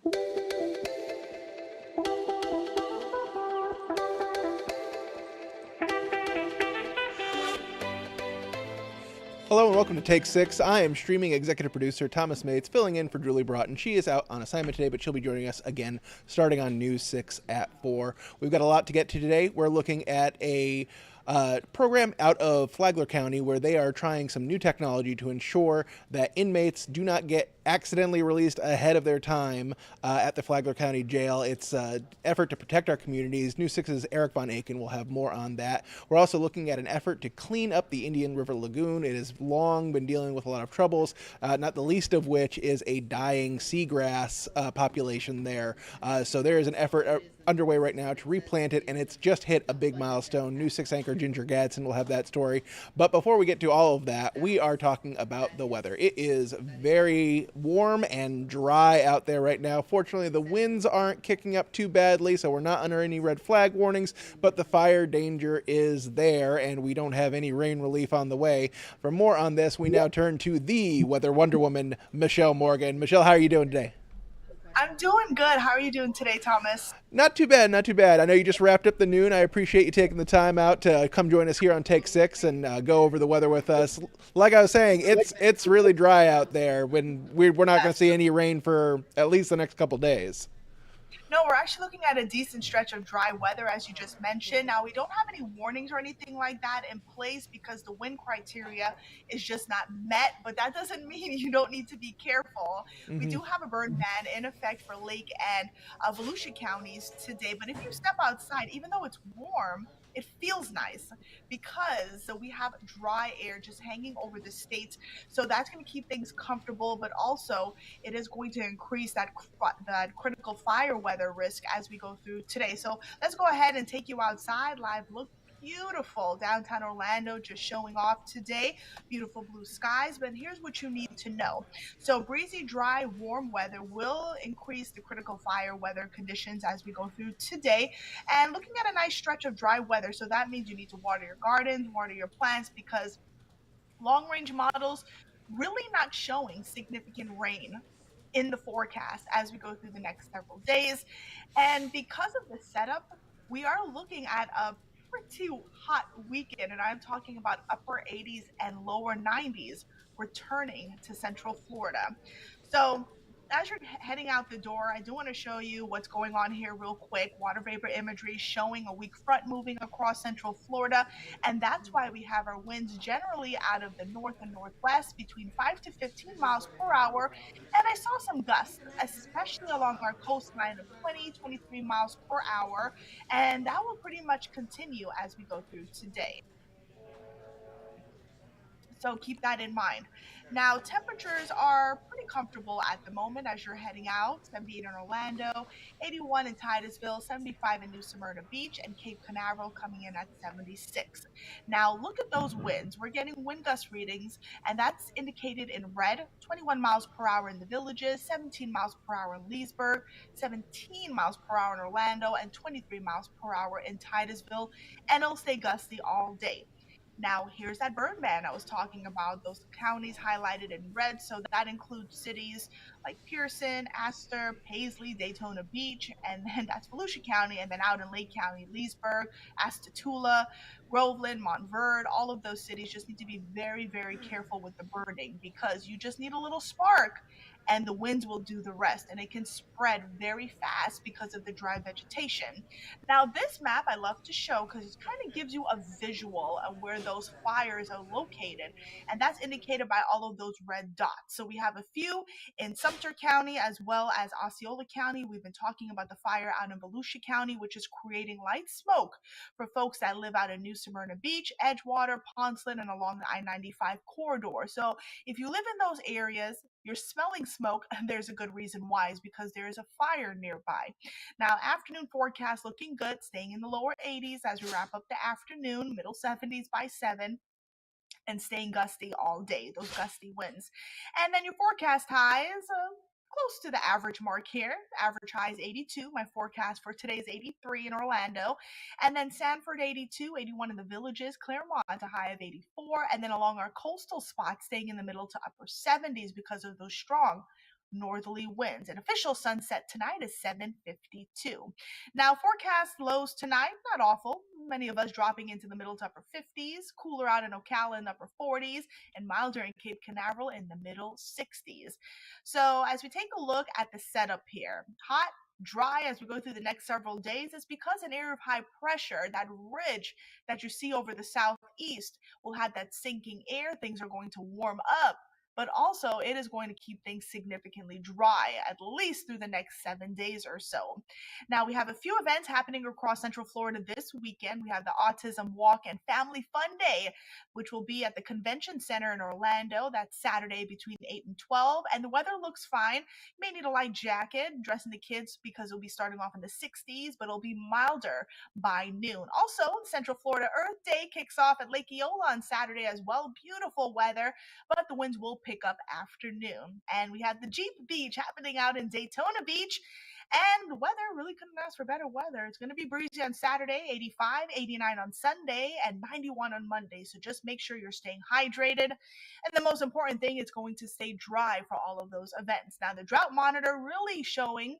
Hello and welcome to Take 6. I am streaming executive producer Thomas Mates, filling in for Julie Broughton. She is out on assignment today, but she'll be joining us again starting on News 6 at 4. We've got a lot to get to today. We're looking at a program out of Flagler County where they are trying some new technology to ensure that inmates do not get accidentally released ahead of their time at the Flagler County Jail. It's an effort to protect our communities. News 6's Eric Von Aken will have more on that. We're also looking at an effort to clean up the Indian River Lagoon. It has long been dealing with a lot of troubles, not the least of which is a dying seagrass population there. So there is an effort underway right now to replant it, and it's just hit a big milestone. News 6 anchor Ginger Gadsden will have that story. But before we get to all of that, we are talking about the weather. It is very warm and dry out there right now. Fortunately, the winds aren't kicking up too badly, so we're not under any red flag warnings, but the fire danger is there, and we don't have any rain relief on the way. For more on this, we now turn to the Weather Wonder Woman, Michelle Morgan. Michelle, how are you doing today? I'm doing good. How are you doing today, Thomas? Not too bad, not too bad. I know you just wrapped up the noon. I appreciate you taking the time out to come join us here on Take 6 and go over the weather with us. Like I was saying, it's really dry out there. When we're not going to see any rain for at least the next couple days. No, we're actually looking at a decent stretch of dry weather, as you just mentioned. Now, we don't have any warnings or anything like that in place because the wind criteria is just not met, but that doesn't mean you don't need to be careful. We Mm-hmm. do have a burn ban in effect for Lake and Volusia counties today, but if you step outside, even though it's warm, it feels nice because we have dry air just hanging over the state. So that's going to keep things comfortable, but also it is going to increase that critical fire weather risk as we go through today. So let's go ahead and take you outside. Live look beautiful downtown Orlando just showing off today. Beautiful blue skies, but here's what you need to know. So breezy, dry, warm weather will increase the critical fire weather conditions as we go through today. And looking at a nice stretch of dry weather, so that means you need to water your gardens, water your plants because long range models really not showing significant rain in the forecast as we go through the next several days. And because of the setup, we are looking at a pretty hot weekend, and I'm talking about upper 80s and lower 90s returning to Central Florida. So as you're heading out the door, I do want to show you what's going on here real quick. Water vapor imagery showing a weak front moving across Central Florida, and that's why we have our winds generally out of the north and northwest between 5 to 15 miles per hour. And I saw some gusts, especially along our coastline of 20, 23 miles per hour. And that will pretty much continue as we go through today. So keep that in mind. Now, temperatures are pretty comfortable at the moment as you're heading out. 78 in Orlando, 81 in Titusville, 75 in New Smyrna Beach, and Cape Canaveral coming in at 76. Now, look at those winds. We're getting wind gust readings, and that's indicated in red: 21 miles per hour in the Villages, 17 miles per hour in Leesburg, 17 miles per hour in Orlando, and 23 miles per hour in Titusville. And it'll stay gusty all day. Now, here's that burn ban I was talking about, those counties highlighted in red. So that includes cities like Pearson, Astor, Paisley, Daytona Beach, and then that's Volusia County. And then out in Lake County, Leesburg, Astatula, Groveland, Montverde, all of those cities just need to be very, very careful with the burning because you just need a little spark and the winds will do the rest. And it can spread very fast because of the dry vegetation. Now, this map I love to show because it kind of gives you a visual of where those fires are located, and that's indicated by all of those red dots. So we have a few in Sumter County as well as Osceola County. We've been talking about the fire out in Volusia County, which is creating light smoke for folks that live out in New Smyrna Beach, Edgewater, Ponceland, and along the I-95 corridor. So if you live in those areas, you're smelling smoke, and there's a good reason why, is because there is a fire nearby. Now, afternoon forecast looking good, staying in the lower 80s as we wrap up the afternoon, middle 70s by 7, and staying gusty all day, those gusty winds. And then your forecast highs, close to the average mark here. The average high is 82. My forecast for today is 83 in Orlando. And then Sanford 82, 81 in the Villages, Claremont a high of 84. And then along our coastal spots, staying in the middle to upper 70s because of those strong northerly winds. An official sunset tonight is 7:52. Now, forecast lows tonight, not awful. Many of us dropping into the middle to upper 50s, cooler out in Ocala in the upper 40s, and milder in Cape Canaveral in the middle 60s. So, as we take a look at the setup here, hot, dry as we go through the next several days is because an area of high pressure, that ridge that you see over the southeast, will have that sinking air. Things are going to warm up, but also it is going to keep things significantly dry, at least through the next 7 days or so. Now, we have a few events happening across Central Florida this weekend. We have the Autism Walk and Family Fun Day, which will be at the Convention Center in Orlando. That's Saturday between 8 and 12, and the weather looks fine. You may need a light jacket, dressing the kids because it'll be starting off in the 60s, but it'll be milder by noon. Also, Central Florida Earth Day kicks off at Lake Eola on Saturday as well. Beautiful weather, but the winds will pick up afternoon. And we have the Jeep Beach happening out in Daytona Beach. And the weather really couldn't ask for better weather. It's going to be breezy on Saturday, 85, 89 on Sunday, and 91 on Monday. So just make sure you're staying hydrated. And the most important thing, it's going to stay dry for all of those events. Now, the drought monitor really showing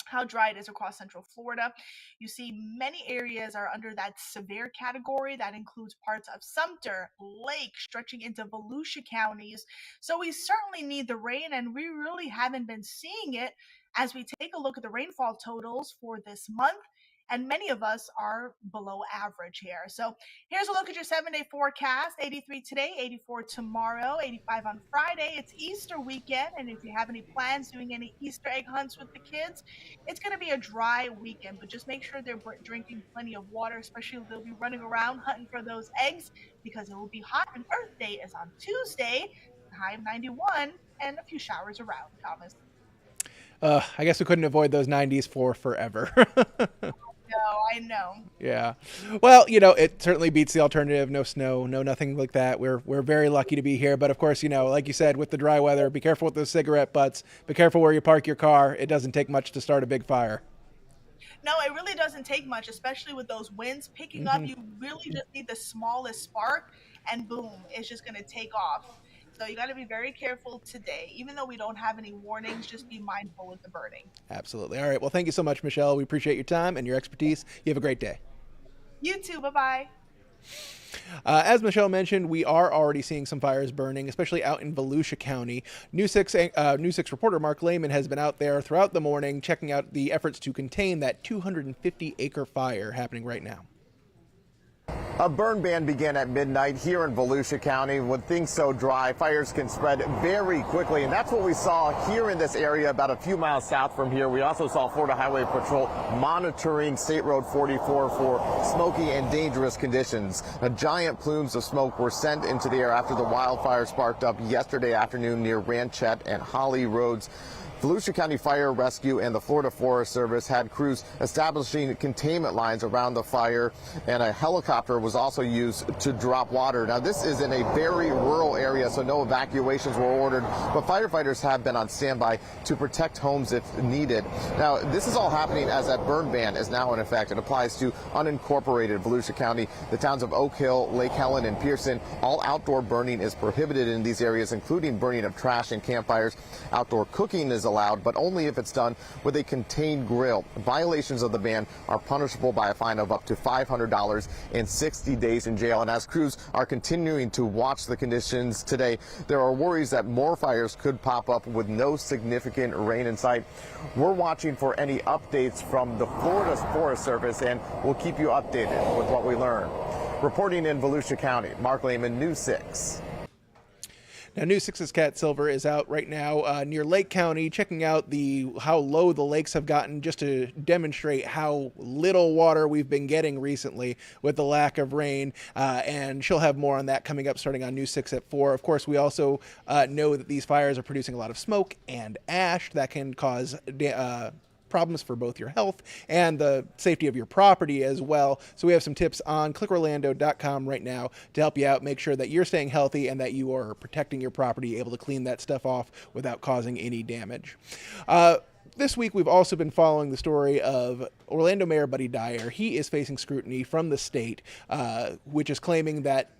how dry it is across Central Florida. You see many areas are under that severe category. That includes parts of Sumter, Lake, stretching into Volusia counties. So we certainly need the rain, and we really haven't been seeing it as we take a look at the rainfall totals for this month. And many of us are below average here. So here's a look at your 7-day forecast. 83 today, 84 tomorrow, 85 on Friday. It's Easter weekend. And if you have any plans doing any Easter egg hunts with the kids, it's going to be a dry weekend. But just make sure they're drinking plenty of water, especially if they'll be running around hunting for those eggs, because it will be hot. And Earth Day is on Tuesday, high of 91, and a few showers around, Thomas. I guess we couldn't avoid those 90s for forever. No, I know. Yeah. Well, it certainly beats the alternative. No snow, no nothing like that. We're very lucky to be here. But of course, like you said, with the dry weather, be careful with those cigarette butts. Be careful where you park your car. It doesn't take much to start a big fire. No, it really doesn't take much, especially with those winds picking up. You really just need the smallest spark, and boom, it's just going to take off. So you got to be very careful today. Even though we don't have any warnings, just be mindful with the burning. Absolutely. All right. Well, thank you so much, Michelle. We appreciate your time and your expertise. You have a great day. You too. Bye-bye. As Michelle mentioned, we are already seeing some fires burning, especially out in Volusia County. News 6 reporter Mark Lehman has been out there throughout the morning checking out the efforts to contain that 250-acre fire happening right now. A burn ban began at midnight here in Volusia County. When things so dry, fires can spread very quickly, and that's what we saw here in this area about a few miles south from here. We also saw Florida Highway Patrol monitoring State Road 44 for smoky and dangerous conditions. Giant plumes of smoke were sent into the air after the wildfire sparked up yesterday afternoon near Ranchette and Holly Roads. Volusia County Fire Rescue and the Florida Forest Service had crews establishing containment lines around the fire, and a helicopter was also used to drop water. Now, this is in a very rural area, so no evacuations were ordered, but firefighters have been on standby to protect homes if needed. Now, this is all happening as that burn ban is now in effect. It applies to unincorporated Volusia County, the towns of Oak Hill, Lake Helen, and Pearson. All outdoor burning is prohibited in these areas, including burning of trash and campfires. Outdoor cooking is allowed, but only if it's done with a contained grill. Violations of the ban are punishable by a fine of up to $500 and 60 days in jail. And as crews are continuing to watch the conditions today, there are worries that more fires could pop up with no significant rain in sight. We're watching for any updates from the Florida Forest Service, and we'll keep you updated with what we learn. Reporting in Volusia County, Mark Lehman, News 6. Now, News 6's Cat Silver is out right now near Lake County, checking out how low the lakes have gotten, just to demonstrate how little water we've been getting recently with the lack of rain. And she'll have more on that coming up starting on News 6 at 4. Of course, we also know that these fires are producing a lot of smoke and ash that can cause problems for both your health and the safety of your property as well. So we have some tips on clickorlando.com right now to help you out, make sure that you're staying healthy and that you are protecting your property, able to clean that stuff off without causing any damage. This week, we've also been following the story of Orlando Mayor Buddy Dyer. He is facing scrutiny from the state, which is claiming that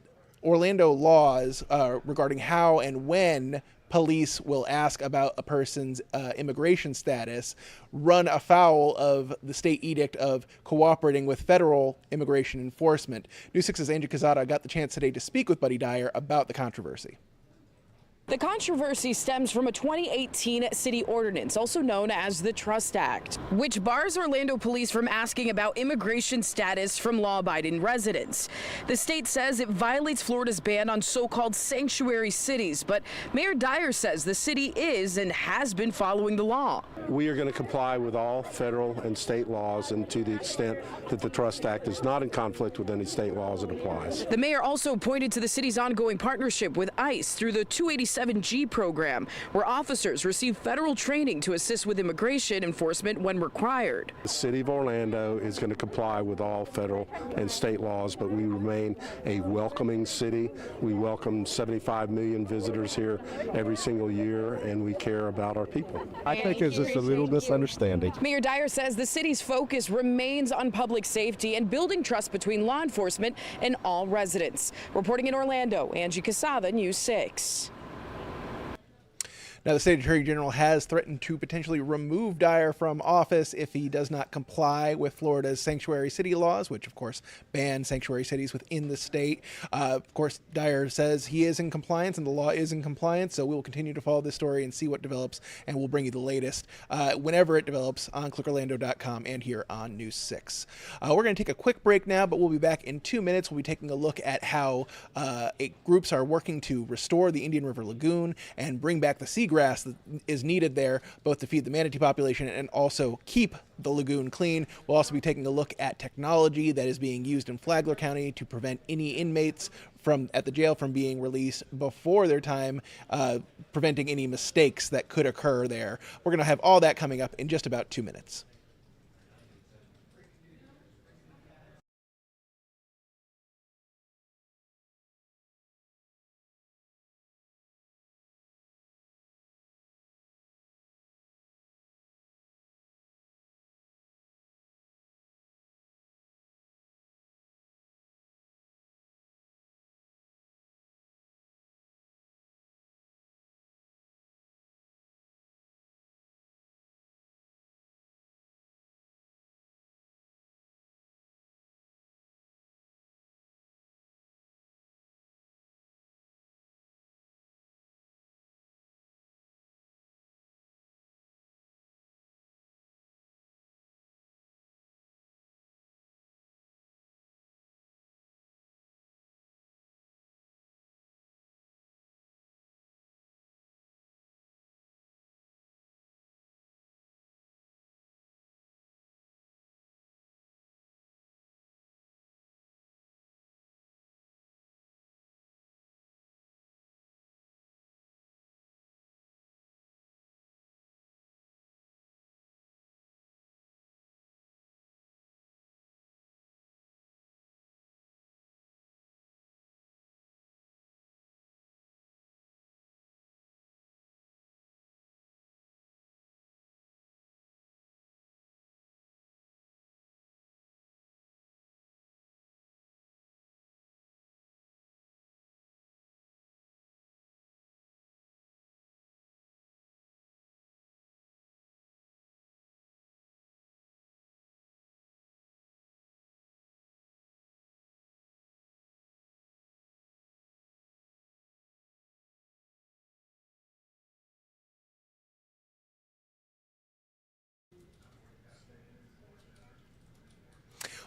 Orlando laws regarding how and when police will ask about a person's immigration status run afoul of the state edict of cooperating with federal immigration enforcement. News 6's Angie Quezada got the chance today to speak with Buddy Dyer about the controversy. The controversy stems from a 2018 city ordinance, also known as the Trust Act, which bars Orlando police from asking about immigration status from law-abiding residents. The state says it violates Florida's ban on so-called sanctuary cities, but Mayor Dyer says the city is and has been following the law. We are going to comply with all federal and state laws, and to the extent that the Trust Act is not in conflict with any state laws, it applies. The mayor also pointed to the city's ongoing partnership with ICE through the 287G program, where officers receive federal training to assist with immigration enforcement when required. The city of Orlando is going to comply with all federal and state laws, but we remain a welcoming city. We welcome 75 million visitors here every single year, and we care about our people. I think it's just a little misunderstanding. Mayor Dyer says the city's focus remains on public safety and building trust between law enforcement and all residents. Reporting in Orlando, Angie Quezada, News 6. Now, the state attorney general has threatened to potentially remove Dyer from office if he does not comply with Florida's sanctuary city laws, which, of course, ban sanctuary cities within the state. Of course, Dyer says he is in compliance and the law is in compliance, so we will continue to follow this story and see what develops, and we'll bring you the latest whenever it develops on clickorlando.com and here on News 6. We're going to take a quick break now, but we'll be back in 2 minutes. We'll be taking a look at how groups are working to restore the Indian River Lagoon and bring back the seagrass that is needed there, both to feed the manatee population and also keep the lagoon clean. We'll also be taking a look at technology that is being used in Flagler County to prevent any inmates at the jail from being released before their time, preventing any mistakes that could occur there. We're going to have all that coming up in just about 2 minutes.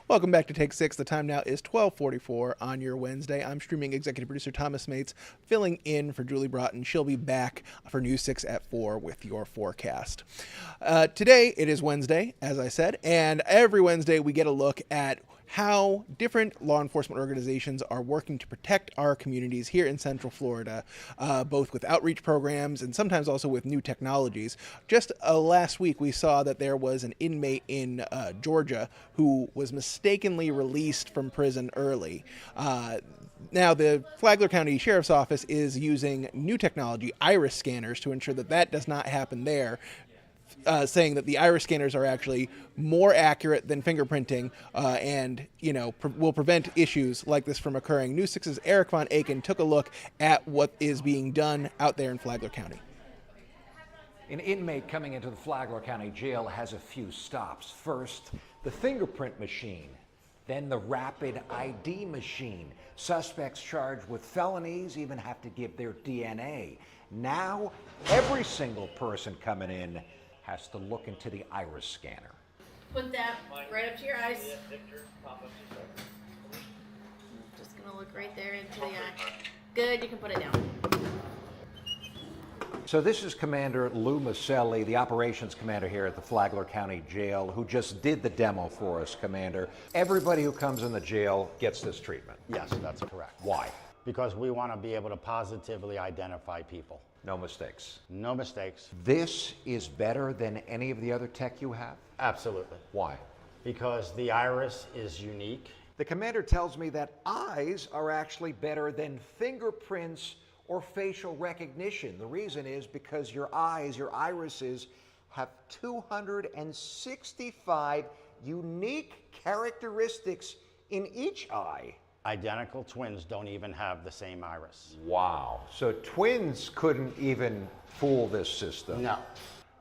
Welcome back to Take 6. The time now is 12:44 on your Wednesday. I'm streaming executive producer Thomas Mates, filling in for Julie Broughton. She'll be back for News 6 at 4 with your forecast. Today, it is Wednesday, as I said, and every Wednesday we get a look at how different law enforcement organizations are working to protect our communities here in Central Florida, both with outreach programs and sometimes also with new technologies. Just last week, we saw that there was an inmate in Georgia who was mistakenly released from prison early. Now, the Flagler County Sheriff's Office is using new technology, iris scanners, to ensure that that does not happen there. saying that the iris scanners are actually more accurate than fingerprinting and, will prevent issues like this from occurring. News 6's Eric Von Aken took a look at what is being done out there in Flagler County. An inmate coming into the Flagler County Jail has a few stops. First, the fingerprint machine, then the rapid ID machine. Suspects charged with felonies even have to give their DNA. Now, every single person coming in has to look into the iris scanner. Put that right up to your eyes. Just gonna look right there into the eye. Good, you can put it down. So this is Commander Lou Maselli, the operations commander here at the Flagler County Jail, who just did the demo for us, Commander. Everybody who comes in the jail gets this treatment. Yes, that's correct. Why? Because we want to be able to positively identify people. No mistakes. No mistakes. This is better than any of the other tech you have? Absolutely. Why? Because the iris is unique. The commander tells me that eyes are actually better than fingerprints or facial recognition. The reason is because your eyes, your irises, have 265 unique characteristics in each eye. Identical twins don't even have the same iris. Wow. So twins couldn't even fool this system. No.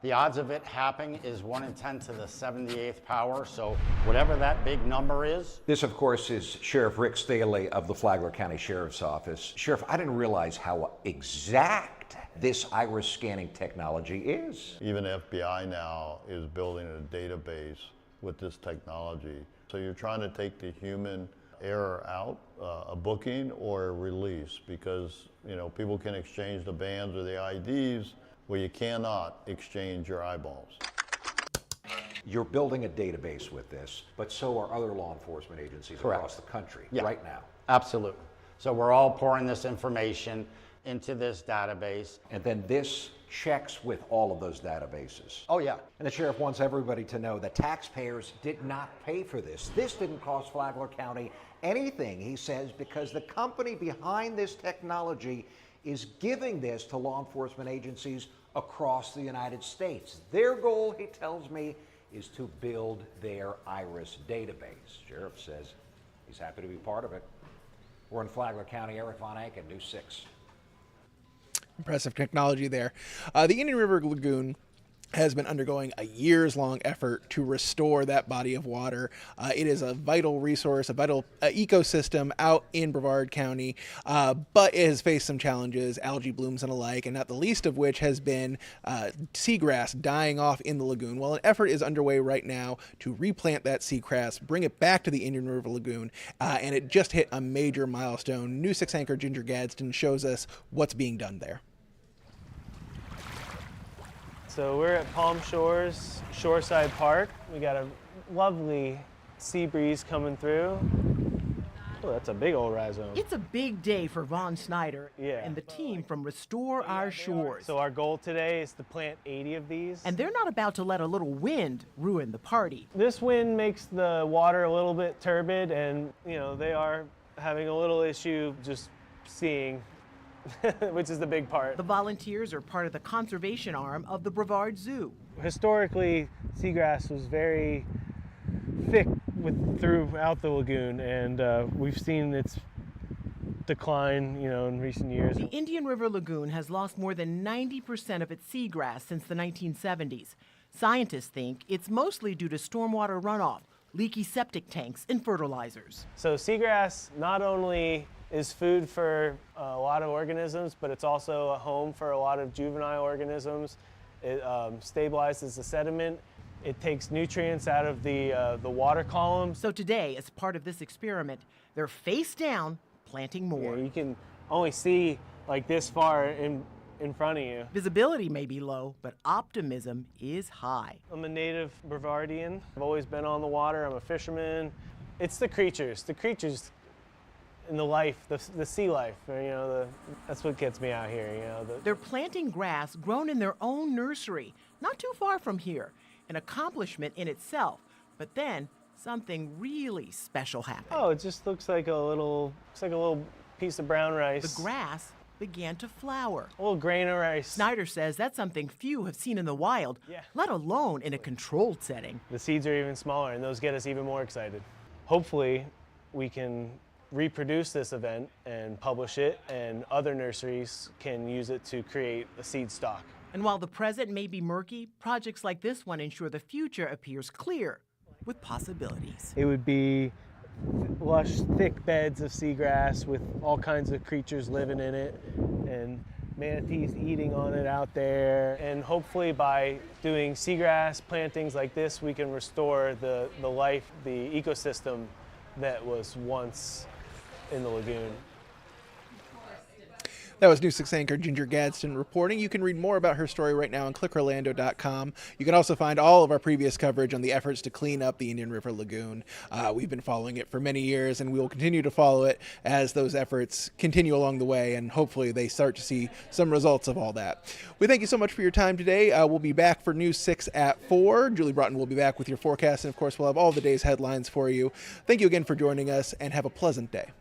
The odds of it happening is 1 in 10 to the 78th power, so whatever that big number is. This, of course, is Sheriff Rick Staley of the Flagler County Sheriff's Office. Sheriff, I didn't realize how exact this iris scanning technology is. Even FBI now is building a database with this technology. So you're trying to take the human error out, a booking or a release, because people can exchange the bands or the IDs, where you cannot exchange your eyeballs. You're building a database with this, but so are other law enforcement agencies across the country right now. Absolutely. So we're all pouring this information into this database. And then this checks with all of those databases. Oh, yeah. And the sheriff wants everybody to know that taxpayers did not pay for this. This didn't cost Flagler County anything, he says, because the company behind this technology is giving this to law enforcement agencies across the United States. Their goal, he tells me, is to build their iris database. Sheriff says he's happy to be part of it. We're in Flagler County. Eric Von Aken, News 6. Impressive technology there. The Indian River Lagoon has been undergoing a years-long effort to restore that body of water. It is a vital resource, a vital ecosystem out in Brevard County, but it has faced some challenges, algae blooms and alike, and not the least of which has been seagrass dying off in the lagoon. Well, an effort is underway right now to replant that seagrass, bring it back to the Indian River Lagoon, and it just hit a major milestone. News 6 anchor Ginger Gadsden shows us what's being done there. So we're at Palm Shores Shoreside Park. We got a lovely sea breeze coming through. Oh, that's a big old rhizome. It's a big day for Vaughn Snyder and the team from Restore Our Shores. So our goal today is to plant 80 of these. And they're not about to let a little wind ruin the party. This wind makes the water a little bit turbid, and they are having a little issue just seeing which is the big part. The volunteers are part of the conservation arm of the Brevard Zoo. Historically, seagrass was very thick throughout the lagoon, and we've seen its decline, in recent years. The Indian River Lagoon has lost more than 90% of its seagrass since the 1970s. Scientists think it's mostly due to stormwater runoff, leaky septic tanks, and fertilizers. So seagrass not only is food for a lot of organisms, but it's also a home for a lot of juvenile organisms. It stabilizes the sediment. It takes nutrients out of the water column. So today, as part of this experiment, they're face down planting more. Yeah, you can only see like this far in front of you. Visibility may be low, but optimism is high. I'm a native Brevardian. I've always been on the water. I'm a fisherman. It's the creatures in the life, the sea life, that's what gets me out here, They're planting grass grown in their own nursery, not too far from here, an accomplishment in itself. But then something really special happened. Oh, it just looks like a little piece of brown rice. The grass began to flower. A little grain of rice. Snyder says that's something few have seen in the wild, let alone in a controlled setting. The seeds are even smaller, and those get us even more excited. Hopefully, we can reproduce this event and publish it, and other nurseries can use it to create a seed stock. And while the present may be murky, projects like this one ensure the future appears clear with possibilities. It would be lush, thick beds of seagrass with all kinds of creatures living in it, and manatees eating on it out there. And hopefully by doing seagrass plantings like this, we can restore the life, the ecosystem that was once in the lagoon. That was News 6 anchor Ginger Gadsden reporting. You can read more about her story right now on clickorlando.com. You can also find all of our previous coverage on the efforts to clean up the Indian River Lagoon. We've been following it for many years, and we will continue to follow it as those efforts continue along the way, and hopefully they start to see some results of all that. We thank you so much for your time today. We'll be back for News 6 at 4. Julie Broughton will be back with your forecast, and of course we'll have all the day's headlines for you. Thank you again for joining us, and have a pleasant day.